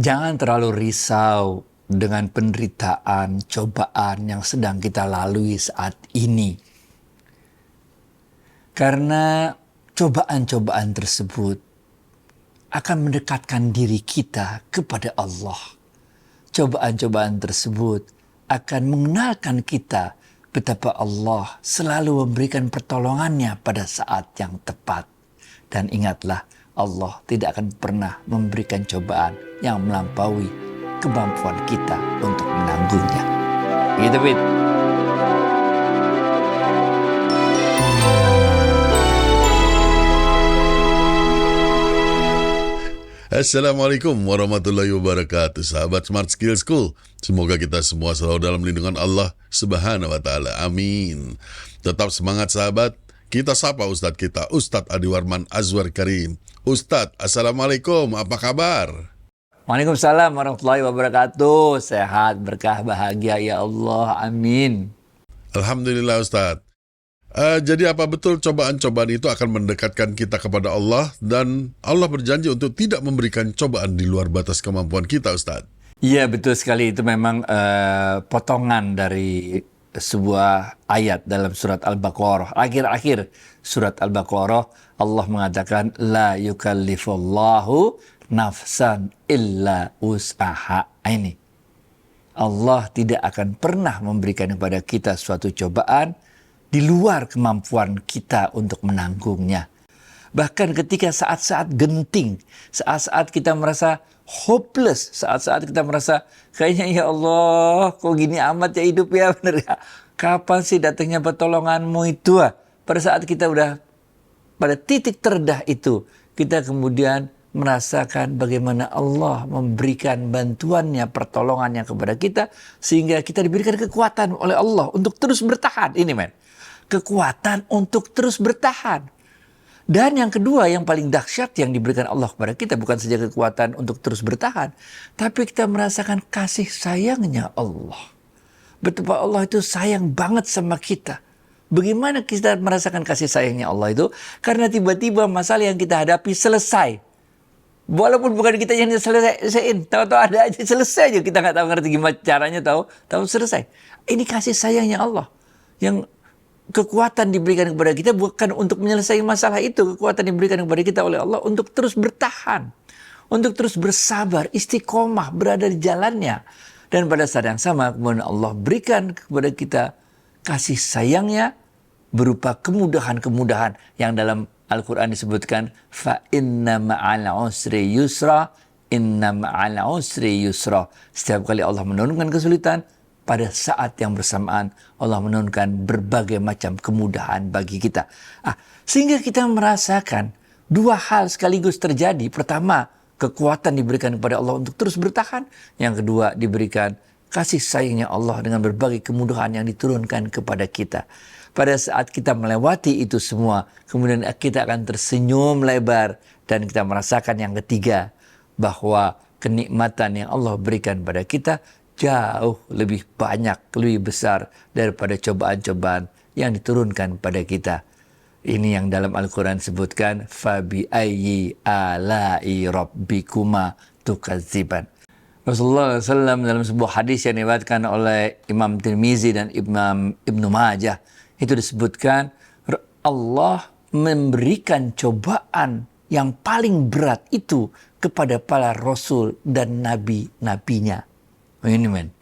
Jangan terlalu risau dengan penderitaan, cobaan yang sedang kita lalui saat ini. Karena cobaan-cobaan tersebut akan mendekatkan diri kita kepada Allah. Cobaan-cobaan tersebut akan mengenalkan kita betapa Allah selalu memberikan pertolongannya pada saat yang tepat. Dan ingatlah, Allah tidak akan pernah memberikan cobaan yang melampaui kemampuan kita untuk menanggungnya. Gitu, Fit. Assalamualaikum warahmatullahi wabarakatuh. Sahabat Smart Skill School, semoga kita semua selalu dalam lindungan Allah Subhanahu wa Ta'ala. Amin. Tetap semangat sahabat. Kita sapa Ustadz kita, Ustadz Adi Warman Azwar Karim. Ustadz, Assalamualaikum, apa kabar? Waalaikumsalam warahmatullahi wabarakatuh. Sehat, berkah, bahagia ya Allah. Amin. Alhamdulillah Ustadz. Jadi apa betul cobaan-cobaan itu akan mendekatkan kita kepada Allah, dan Allah berjanji untuk tidak memberikan cobaan di luar batas kemampuan kita, Ustadz? Iya, betul sekali. Itu memang potongan dari sebuah ayat dalam surat Al-Baqarah. Akhir-akhir surat Al-Baqarah, Allah mengatakan, La yukallifullahu nafsan illa wus'aha. Ini. Allah tidak akan pernah memberikan kepada kita suatu cobaan di luar kemampuan kita untuk menanggungnya. Bahkan ketika saat-saat genting, saat-saat kita merasa hopeless, saat-saat kita merasa kayaknya ya Allah, kok gini amat ya hidup ya, bener ya. Kapan sih datangnya pertolonganmu itu? Pada saat kita udah pada titik terendah itu, kita kemudian merasakan bagaimana Allah memberikan bantuannya, pertolongannya kepada kita, sehingga kita diberikan kekuatan oleh Allah untuk terus bertahan. Ini men, kekuatan untuk terus bertahan. Dan yang kedua, yang paling dahsyat yang diberikan Allah kepada kita, bukan saja kekuatan untuk terus bertahan, tapi kita merasakan kasih sayangnya Allah. Betapa Allah itu sayang banget sama kita. Bagaimana kita merasakan kasih sayangnya Allah itu? Karena tiba-tiba masalah yang kita hadapi selesai. Walaupun bukan kita yang selesaiin, tahu-tahu ada aja selesai aja, kita nggak tahu ngerti gimana caranya, tahu selesai. Ini kasih sayangnya Allah. Yang kekuatan diberikan kepada kita bukan untuk menyelesaikan masalah itu, kekuatan diberikan kepada kita oleh Allah untuk terus bertahan, untuk terus bersabar, istiqomah, berada di jalannya. Dan pada saat yang sama, kemudian Allah berikan kepada kita kasih sayangnya berupa kemudahan-kemudahan yang dalam Al-Quran disebutkan, fa inna ma'al usri yusra, inna ma'al usri yusra. Setiap kali Allah menurunkan kesulitan, pada saat yang bersamaan Allah menurunkan berbagai macam kemudahan bagi kita. Sehingga kita merasakan dua hal sekaligus terjadi. Pertama, kekuatan diberikan kepada Allah untuk terus bertahan. Yang kedua, diberikan kasih sayangnya Allah dengan berbagai kemudahan yang diturunkan kepada kita. Pada saat kita melewati itu semua, kemudian kita akan tersenyum lebar, dan kita merasakan yang ketiga, bahwa kenikmatan yang Allah berikan pada kita jauh lebih banyak, lebih besar daripada cobaan-cobaan yang diturunkan pada kita. Ini yang dalam Al-Quran disebutkan, fabi ayyi alai rabbikuma tukadziban. Rasulullah SAW dalam sebuah hadis yang diriwayatkan oleh Imam Tirmizi dan Imam Ibnu Majah, itu disebutkan Allah memberikan cobaan yang paling berat itu kepada para rasul dan nabi-nabinya. Ini men.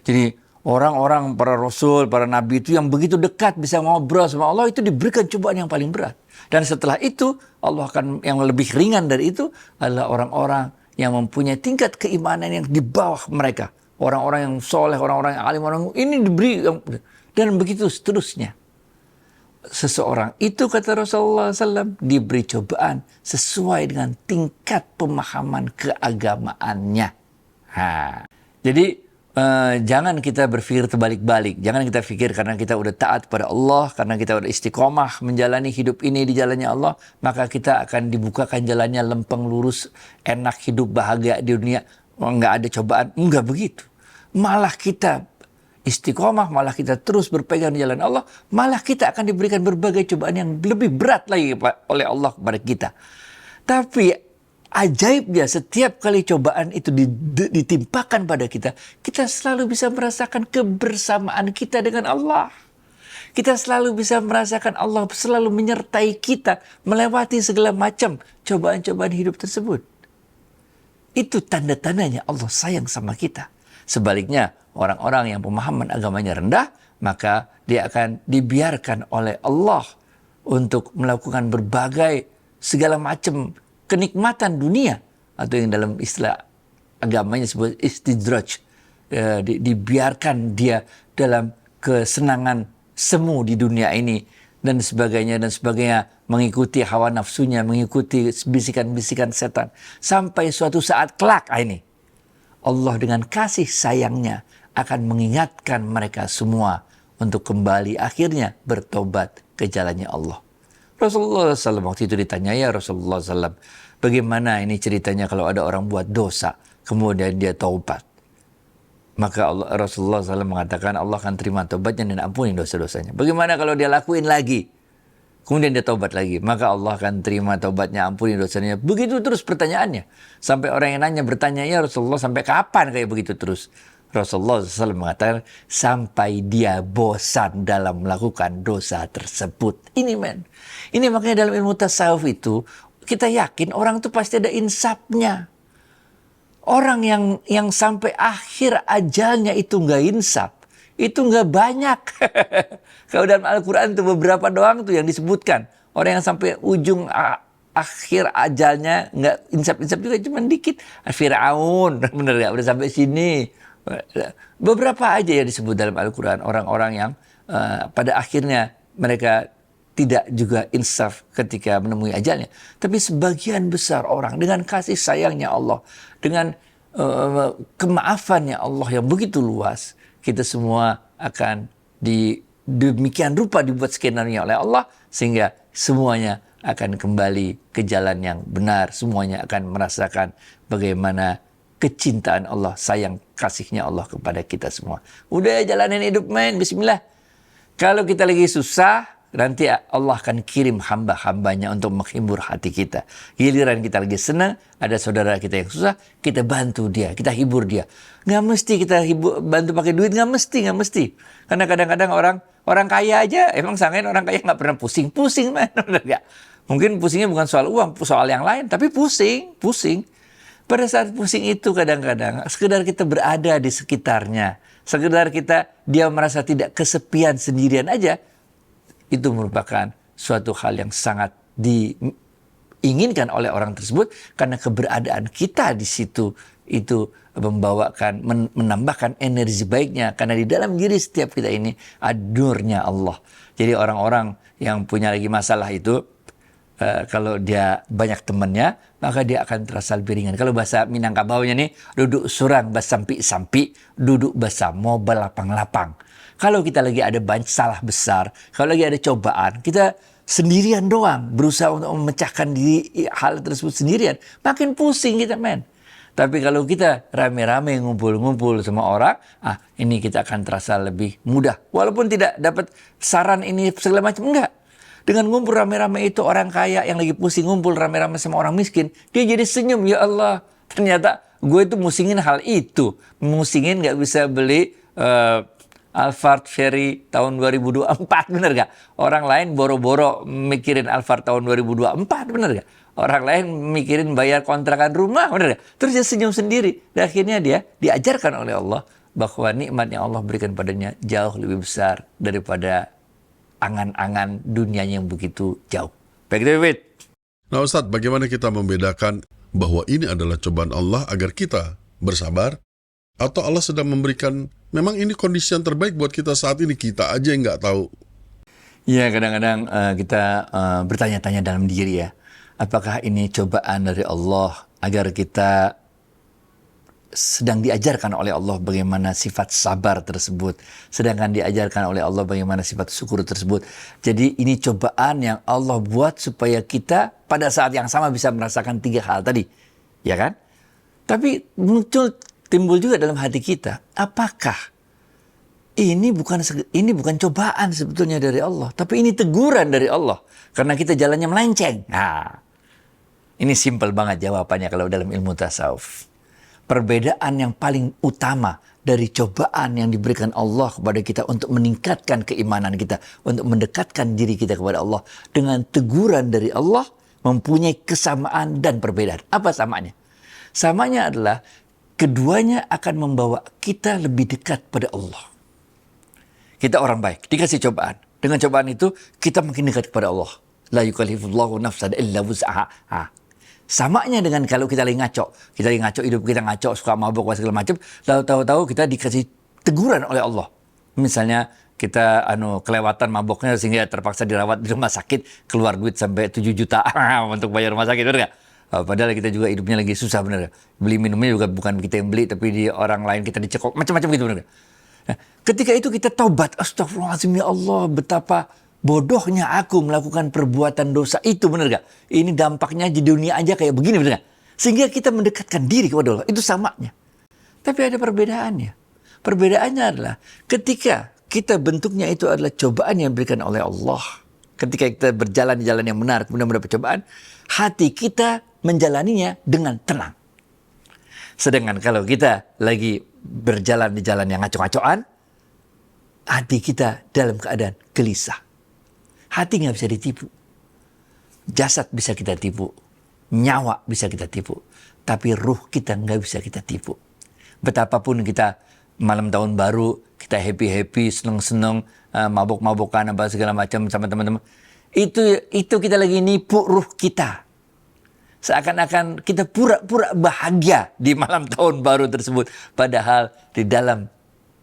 Jadi orang-orang, para rasul, para nabi itu yang begitu dekat bisa ngobrol sama Allah, itu diberikan cobaan yang paling berat. Dan setelah itu Allah akan, yang lebih ringan dari itu adalah orang-orang yang mempunyai tingkat keimanan yang di bawah mereka. Orang-orang yang soleh, orang-orang yang alim, orang ini diberi, dan begitu seterusnya. Seseorang itu, kata Rasulullah SAW, diberi cobaan sesuai dengan tingkat pemahaman keagamaannya. Jadi jangan kita berpikir terbalik-balik. Jangan kita pikir karena kita udah taat pada Allah, karena kita udah istiqomah menjalani hidup ini di jalannya Allah, maka kita akan dibukakan jalannya lempeng lurus, enak hidup bahagia di dunia, nggak ada cobaan. Enggak begitu. Malah kita istiqomah, malah kita terus berpegang di jalan Allah, malah kita akan diberikan berbagai cobaan yang lebih berat lagi oleh Allah kepada kita. Tapi ajaibnya setiap kali cobaan itu ditimpakan pada kita, kita selalu bisa merasakan kebersamaan kita dengan Allah. Kita selalu bisa merasakan Allah selalu menyertai kita melewati segala macam cobaan-cobaan hidup tersebut. Itu tanda-tandanya Allah sayang sama kita. Sebaliknya, orang-orang yang pemahaman agamanya rendah, maka dia akan dibiarkan oleh Allah untuk melakukan berbagai segala macam kenikmatan dunia, atau yang dalam istilah agamanya disebut istidraj. Dibiarkan dia dalam kesenangan semu di dunia ini dan sebagainya, mengikuti hawa nafsunya, mengikuti bisikan-bisikan setan, sampai suatu saat kelak ini Allah dengan kasih sayangnya akan mengingatkan mereka semua untuk kembali akhirnya bertobat ke jalannya Allah. Rasulullah SAW waktu itu ditanya, ya Rasulullah SAW, bagaimana ini ceritanya kalau ada orang buat dosa kemudian dia taubat? Maka Rasulullah SAW mengatakan Allah akan terima taubatnya dan ampuni dosa-dosanya. Bagaimana kalau dia lakuin lagi kemudian dia taubat lagi? Maka Allah akan terima taubatnya, ampuni dosanya. Begitu terus pertanyaannya, sampai orang yang nanya bertanya, ya Rasulullah, sampai kapan kayak begitu terus? Rasulullah SAW mengatakan sampai dia bosan dalam melakukan dosa tersebut. Ini makanya dalam ilmu tasawuf itu kita yakin orang itu pasti ada insafnya. Orang yang sampai akhir ajalnya itu nggak insaf, itu nggak banyak. Kalau dalam Al-Quran itu beberapa doang tuh yang disebutkan. Orang yang sampai ujung akhir ajalnya nggak insaf-insaf juga cuma dikit. Fir'aun, bener nggak? Udah sampai sini. Beberapa aja yang disebut dalam Al-Quran. Orang-orang yang pada akhirnya mereka tidak juga insaf ketika menemui ajalnya. Tapi sebagian besar orang dengan kasih sayangnya Allah, dengan kemaafannya Allah yang begitu luas, kita semua akan demikian rupa dibuat skenario oleh Allah, sehingga semuanya akan kembali ke jalan yang benar. Semuanya akan merasakan bagaimana kecintaan Allah, sayang kasihnya Allah kepada kita semua. Udah jalanin hidup main, bismillah. Kalau kita lagi susah, nanti Allah akan kirim hamba-hambanya untuk menghibur hati kita. Giliran kita lagi senang, ada saudara kita yang susah, kita bantu dia, kita hibur dia. Nggak mesti kita bantu pakai duit, nggak mesti. Karena kadang-kadang orang kaya aja, emang sangkain orang kaya nggak pernah pusing man, enggak. Mungkin pusingnya bukan soal uang, soal yang lain, tapi pusing. Pada saat pusing itu kadang-kadang sekedar kita berada di sekitarnya, sekedar dia merasa tidak kesepian sendirian aja, itu merupakan suatu hal yang sangat diinginkan oleh orang tersebut, karena keberadaan kita di situ itu menambahkan energi baiknya, karena di dalam diri setiap kita ini ada nurnya Allah. Jadi orang-orang yang punya lagi masalah itu, kalau dia banyak temannya, maka dia akan terasa lebih ringan. Kalau bahasa Minangkabaunya nih, duduk surang basampi-sampi, duduk basamo balapang-lapang. Kalau kita lagi ada banyak salah besar, kalau lagi ada cobaan, kita sendirian doang, berusaha untuk memecahkan diri hal tersebut sendirian, makin pusing kita men. Tapi kalau kita rame-rame ngumpul-ngumpul sama orang, ini kita akan terasa lebih mudah. Walaupun tidak dapat saran ini segala macam, enggak. Dengan ngumpul rame-rame itu, orang kaya yang lagi pusing ngumpul rame-rame sama orang miskin, dia jadi senyum, ya Allah. Ternyata gue itu musingin hal itu. Musingin gak bisa beli Alphard Ferry tahun 2024, bener gak? Orang lain boro-boro mikirin Alphard tahun 2024, bener gak? Orang lain mikirin bayar kontrakan rumah, bener gak? Terus dia senyum sendiri. Dan akhirnya dia diajarkan oleh Allah bahwa nikmat yang Allah berikan padanya jauh lebih besar daripada angan-angan dunianya yang begitu jauh. Baik, David. Nah Ustadz, bagaimana kita membedakan bahwa ini adalah cobaan Allah agar kita bersabar, atau Allah sedang memberikan, memang ini kondisi yang terbaik buat kita saat ini, kita aja yang nggak tahu. Ya, kadang-kadang kita bertanya-tanya dalam diri ya, apakah ini cobaan dari Allah agar kita sedang diajarkan oleh Allah bagaimana sifat sabar tersebut, sedangkan diajarkan oleh Allah bagaimana sifat syukur tersebut. Jadi ini cobaan yang Allah buat supaya kita pada saat yang sama bisa merasakan tiga hal tadi, ya kan? Tapi timbul juga dalam hati kita, apakah ini bukan cobaan sebetulnya dari Allah, tapi ini teguran dari Allah karena kita jalannya melenceng. Nah, Ini simpel banget jawabannya kalau dalam ilmu tasawuf. Perbedaan yang paling utama dari cobaan yang diberikan Allah kepada kita untuk meningkatkan keimanan kita, untuk mendekatkan diri kita kepada Allah, dengan teguran dari Allah mempunyai kesamaan dan perbedaan. Apa samanya? Samanya adalah keduanya akan membawa kita lebih dekat pada Allah. Kita orang baik, dikasih cobaan. Dengan cobaan itu kita makin dekat kepada Allah. La yukallifullahu nafsan illa wus'aha. Samanya dengan kalau kita lagi ngaco hidup kita ngaco, suka mabuk segala macam, lalu tahu-tahu kita dikasih teguran oleh Allah. Misalnya kita kelewatan mabuknya sehingga terpaksa dirawat di rumah sakit, keluar duit sampai 7 juta untuk bayar rumah sakit, benar nggak? Padahal kita juga hidupnya lagi susah, benar nggak? Beli minumnya juga bukan kita yang beli, tapi di orang lain kita dicekok, macam-macam gitu, benar nggak? Nah, ketika itu kita taubat, astagfirullahaladzim ya Allah, betapa bodohnya aku melakukan perbuatan dosa itu, benar gak? Ini dampaknya di dunia aja kayak begini, benar gak? Sehingga kita mendekatkan diri kepada Allah. Itu samanya. Tapi ada perbedaannya. Perbedaannya adalah ketika kita bentuknya itu adalah cobaan yang diberikan oleh Allah. Ketika kita berjalan di jalan yang benar, kemudian mendapat cobaan, hati kita menjalaninya dengan tenang. Sedangkan kalau kita lagi berjalan di jalan yang ngaco-ngacoan, hati kita dalam keadaan gelisah. Hati nggak bisa ditipu. Jasad bisa kita tipu. Nyawa bisa kita tipu. Tapi ruh kita nggak bisa kita tipu. Betapapun kita malam tahun baru, kita happy-happy, seneng-seneng, mabuk-mabukan, apa segala macam sama teman-teman. Itu kita lagi nipu ruh kita. Seakan-akan kita pura-pura bahagia di malam tahun baru tersebut. Padahal di dalam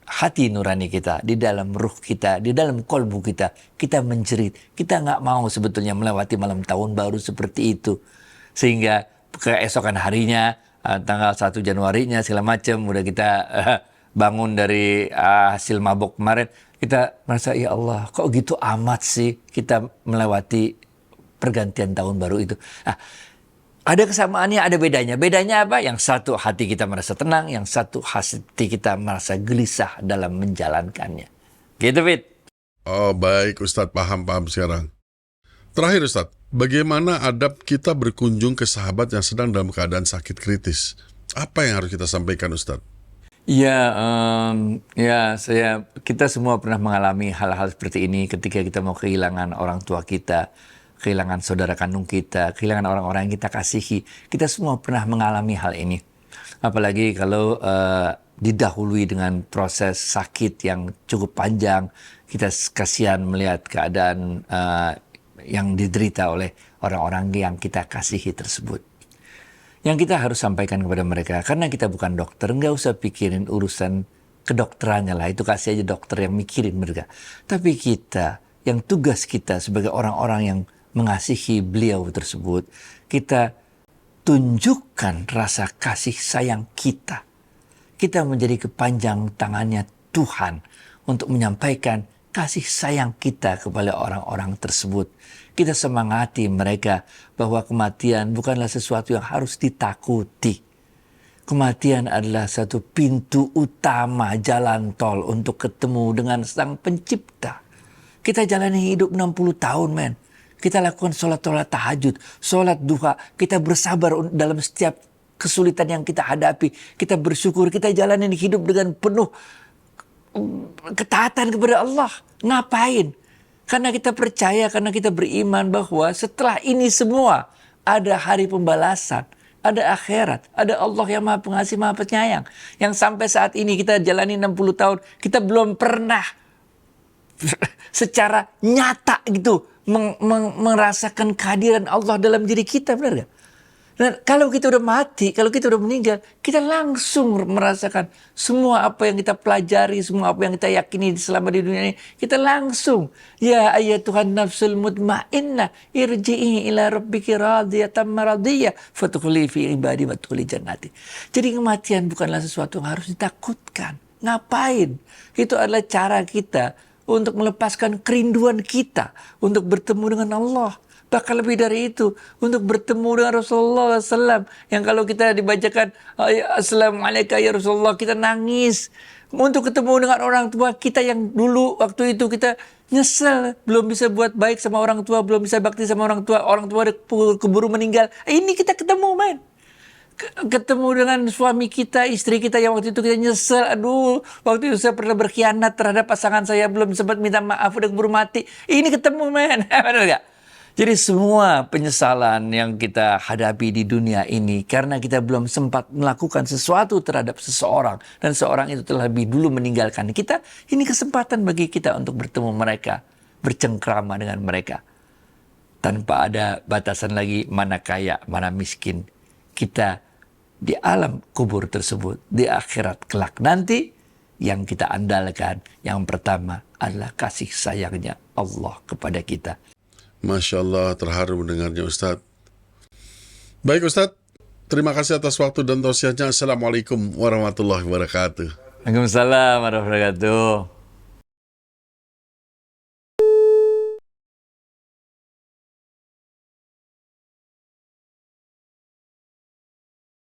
hati nurani kita, di dalam ruh kita, di dalam kolbu kita, kita menjerit. Kita nggak mau sebetulnya melewati malam tahun baru seperti itu. Sehingga keesokan harinya, tanggal 1 Januarinya segala macam, udah kita bangun dari hasil mabuk kemarin, kita merasa, ya Allah, kok gitu amat sih kita melewati pergantian tahun baru itu. Nah, ada kesamaannya, ada bedanya. Bedanya apa? Yang satu hati kita merasa tenang, yang satu hati kita merasa gelisah dalam menjalankannya. Gitu, Fit. Oh, baik Ustadz, paham sekarang. Terakhir Ustadz, bagaimana adab kita berkunjung ke sahabat yang sedang dalam keadaan sakit kritis? Apa yang harus kita sampaikan Ustadz? Kita semua pernah mengalami hal-hal seperti ini ketika kita mau kehilangan orang tua kita, kehilangan saudara kandung kita, kehilangan orang-orang yang kita kasihi. Kita semua pernah mengalami hal ini. Apalagi kalau didahului dengan proses sakit yang cukup panjang, kita kasihan melihat keadaan yang diderita oleh orang-orang yang kita kasihi tersebut. Yang kita harus sampaikan kepada mereka, karena kita bukan dokter, nggak usah pikirin urusan kedokterannya lah, itu kasih aja dokter yang mikirin mereka. Tapi kita, yang tugas kita sebagai orang-orang yang mengasihi beliau tersebut, kita tunjukkan rasa kasih sayang kita. Kita menjadi kepanjang tangannya Tuhan untuk menyampaikan kasih sayang kita kepada orang-orang tersebut. Kita semangati mereka bahwa kematian bukanlah sesuatu yang harus ditakuti. Kematian adalah satu pintu utama jalan tol untuk ketemu dengan Sang Pencipta. Kita jalani hidup 60 tahun, men. Kita lakukan sholat tahajud, sholat duha. Kita bersabar dalam setiap kesulitan yang kita hadapi. Kita bersyukur, kita jalani hidup dengan penuh ketaatan kepada Allah. Ngapain? Karena kita percaya, karena kita beriman bahwa setelah ini semua ada hari pembalasan, ada akhirat, ada Allah yang Maha Pengasih, Maha Penyayang. Yang sampai saat ini kita jalani 60 tahun, kita belum pernah secara nyata gitu merasakan kehadiran Allah dalam diri kita, benar gak? Nah, kalau kita udah mati, kalau kita udah meninggal, kita langsung merasakan semua apa yang kita pelajari, semua apa yang kita yakini selama di dunia ini, kita langsung, ya ayyatuhan nafsul mutmainnah, irji'i ila rabbiki radiyatan maradiyah, fadkhuli fi ibadi wadkhuli jannati. Jadi kematian bukanlah sesuatu yang harus ditakutkan. Ngapain? Itu adalah cara kita untuk melepaskan kerinduan kita untuk bertemu dengan Allah. Bahkan lebih dari itu, untuk bertemu dengan Rasulullah SAW. Yang kalau kita dibacakan, Assalamualaikum ya Rasulullah, kita nangis. Untuk ketemu dengan orang tua kita yang dulu waktu itu kita Nyesel, belum bisa buat baik sama orang tua, belum bisa bakti sama orang tua udah keburu meninggal. Ini kita ketemu, men. Ketemu dengan suami kita, istri kita yang waktu itu kita nyesel. Aduh, waktu itu saya pernah berkhianat terhadap pasangan saya, belum sempat minta maaf, udah keburu mati. Ini ketemu, men. Benar gak? Jadi semua penyesalan yang kita hadapi di dunia ini karena kita belum sempat melakukan sesuatu terhadap seseorang dan seorang itu telah lebih dulu meninggalkan kita, ini kesempatan bagi kita untuk bertemu mereka, bercengkrama dengan mereka. Tanpa ada batasan lagi mana kaya, mana miskin. Kita di alam kubur tersebut, di akhirat kelak nanti, yang kita andalkan yang pertama adalah kasih sayangnya Allah kepada kita. Masya Allah, terharu mendengarnya Ustadz. Baik Ustadz, terima kasih atas waktu dan tausiahnya. Assalamualaikum warahmatullahi wabarakatuh. Waalaikumsalam warahmatullahi wabarakatuh.